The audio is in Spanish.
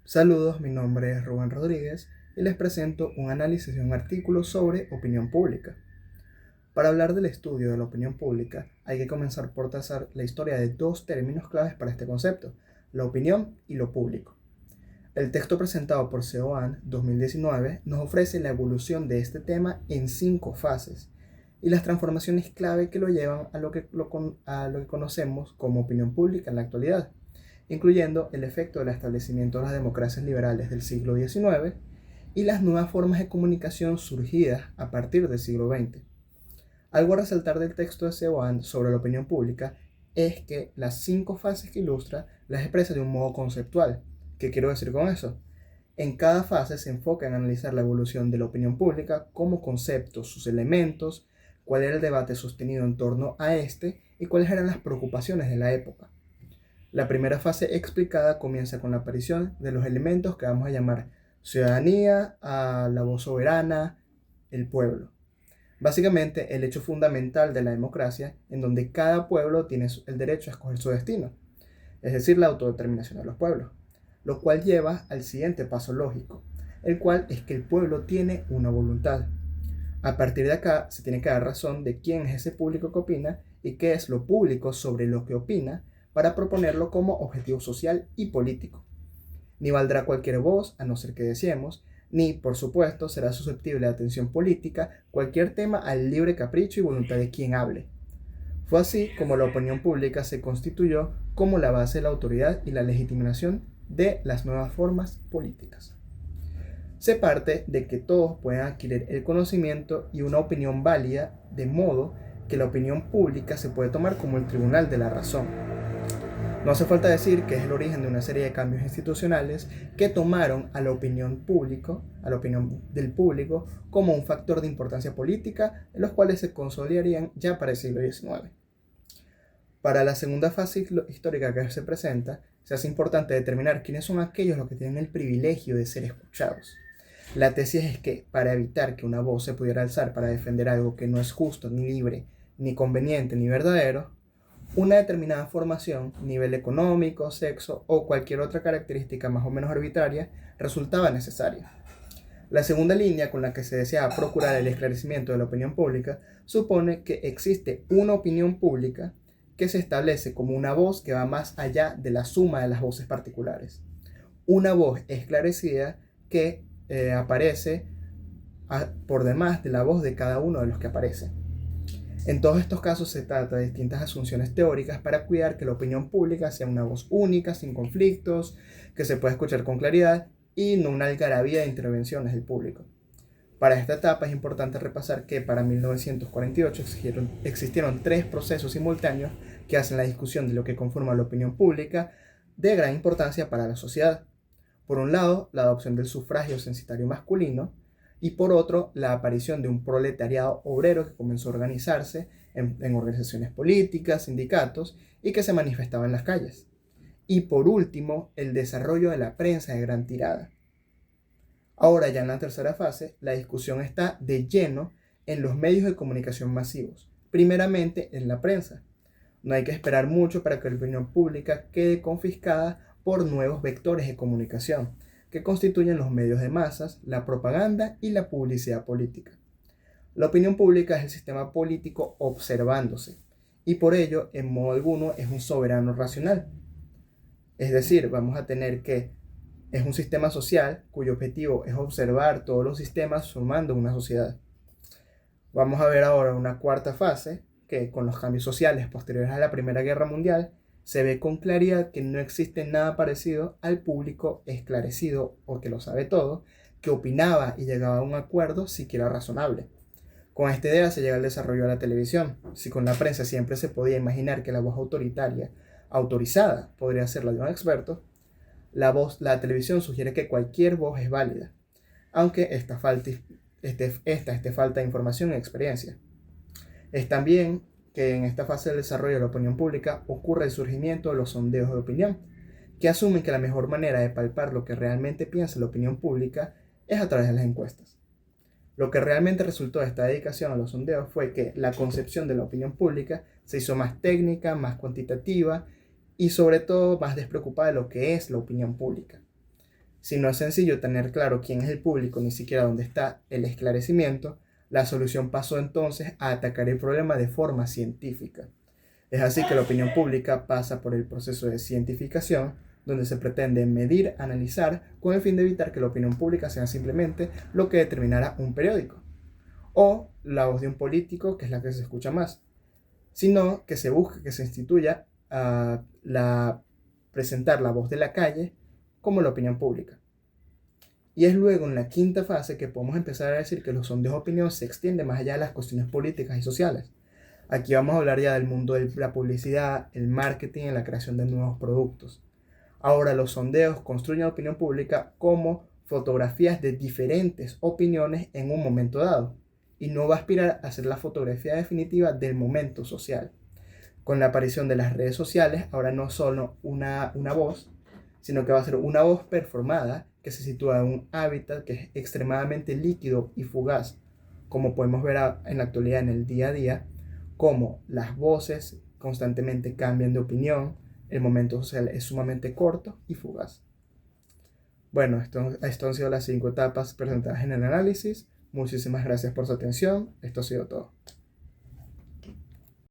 Saludos, mi nombre es Rubén Rodríguez y les presento un análisis de un artículo sobre opinión pública. Para hablar del estudio de la opinión pública, hay que comenzar por trazar la historia de dos términos claves para este concepto, la opinión y lo público. El texto presentado por Seoane 2019 nos ofrece la evolución de este tema en 5 fases y las transformaciones clave que lo llevan a lo que conocemos como opinión pública en la actualidad, incluyendo el efecto del establecimiento de las democracias liberales del siglo XIX y las nuevas formas de comunicación surgidas a partir del siglo XX. Algo a resaltar del texto de Seoane sobre la opinión pública es que las 5 fases que ilustra las expresa de un modo conceptual. ¿Qué quiero decir con eso? En cada fase se enfoca en analizar la evolución de la opinión pública como concepto, sus elementos, cuál era el debate sostenido en torno a este y cuáles eran las preocupaciones de la época. La primera fase explicada comienza con la aparición de los elementos que vamos a llamar ciudadanía, a la voz soberana, el pueblo. Básicamente, el hecho fundamental de la democracia, en donde cada pueblo tiene el derecho a escoger su destino, es decir, la autodeterminación de los pueblos, lo cual lleva al siguiente paso lógico, el cual es que el pueblo tiene una voluntad. A partir de acá se tiene que dar razón de quién es ese público que opina y qué es lo público sobre lo que opina para proponerlo como objetivo social y político. Ni valdrá cualquier voz, a no ser que deseemos, ni, por supuesto, será susceptible de atención política cualquier tema al libre capricho y voluntad de quien hable. Fue así como la opinión pública se constituyó como la base de la autoridad y la legitimación de las nuevas formas políticas. Se parte de que todos puedan adquirir el conocimiento y una opinión válida, de modo que la opinión pública se puede tomar como el tribunal de la razón. No hace falta decir que es el origen de una serie de cambios institucionales que tomaron a la opinión del público como un factor de importancia política, en los cuales se consolidarían ya para el siglo XIX. Para la segunda fase histórica que se presenta, se hace importante determinar quiénes son aquellos los que tienen el privilegio de ser escuchados. La tesis es que, para evitar que una voz se pudiera alzar para defender algo que no es justo, ni libre, ni conveniente, ni verdadero, una determinada formación, nivel económico, sexo o cualquier otra característica más o menos arbitraria resultaba necesaria. La segunda línea con la que se desea procurar el esclarecimiento de la opinión pública supone que existe una opinión pública que se establece como una voz que va más allá de la suma de las voces particulares. Una voz esclarecida que aparece por demás de la voz de cada uno de los que aparece. En todos estos casos se trata de distintas asunciones teóricas para cuidar que la opinión pública sea una voz única, sin conflictos, que se pueda escuchar con claridad y no una algarabía de intervenciones del público. Para esta etapa es importante repasar que para 1948 existieron 3 procesos simultáneos que hacen la discusión de lo que conforma la opinión pública de gran importancia para la sociedad. Por un lado, la adopción del sufragio censitario masculino, y por otro, la aparición de un proletariado obrero que comenzó a organizarse en organizaciones políticas, sindicatos, y que se manifestaba en las calles. Y por último, el desarrollo de la prensa de gran tirada. Ahora, ya en la tercera fase, la discusión está de lleno en los medios de comunicación masivos, primeramente en la prensa. No hay que esperar mucho para que la opinión pública quede confiscada por nuevos vectores de comunicación, que constituyen los medios de masas, la propaganda y la publicidad política. La opinión pública es el sistema político observándose, y por ello, en modo alguno, es un soberano racional. Es decir, vamos a tener que es un sistema social cuyo objetivo es observar todos los sistemas formando una sociedad. Vamos a ver ahora una cuarta fase, que con los cambios sociales posteriores a la Primera Guerra Mundial, se ve con claridad que no existe nada parecido al público esclarecido o que lo sabe todo, que opinaba y llegaba a un acuerdo siquiera razonable. Con esta idea se llega al desarrollo de la televisión. Si con la prensa siempre se podía imaginar que la voz autorizada, podría ser la de un experto, la televisión sugiere que cualquier voz es válida, aunque esta falta de información y experiencia. Es también que en esta fase del desarrollo de la opinión pública ocurre el surgimiento de los sondeos de opinión, que asumen que la mejor manera de palpar lo que realmente piensa la opinión pública es a través de las encuestas. Lo que realmente resultó de esta dedicación a los sondeos fue que la concepción de la opinión pública se hizo más técnica, más cuantitativa y sobre todo más despreocupada de lo que es la opinión pública. Si no es sencillo tener claro quién es el público, ni siquiera dónde está el esclarecimiento, la solución pasó entonces a atacar el problema de forma científica. Es así que la opinión pública pasa por el proceso de cientificación, donde se pretende medir, analizar, con el fin de evitar que la opinión pública sea simplemente lo que determinara un periódico, o la voz de un político, que es la que se escucha más, sino que se busque que se instituya presentar la voz de la calle como la opinión pública. Y es luego en la quinta fase que podemos empezar a decir que los sondeos de opinión se extienden más allá de las cuestiones políticas y sociales. Aquí vamos a hablar ya del mundo de la publicidad, el marketing y la creación de nuevos productos. Ahora los sondeos construyen la opinión pública como fotografías de diferentes opiniones en un momento dado, y no va a aspirar a ser la fotografía definitiva del momento social. Con la aparición de las redes sociales, ahora no solo una voz, sino que va a ser una voz performada que se sitúa en un hábitat que es extremadamente líquido y fugaz, como podemos ver en la actualidad en el día a día, como las voces constantemente cambian de opinión, el momento social es sumamente corto y fugaz. Bueno, esto han sido las 5 etapas presentadas en el análisis. Muchísimas gracias por su atención. Esto ha sido todo.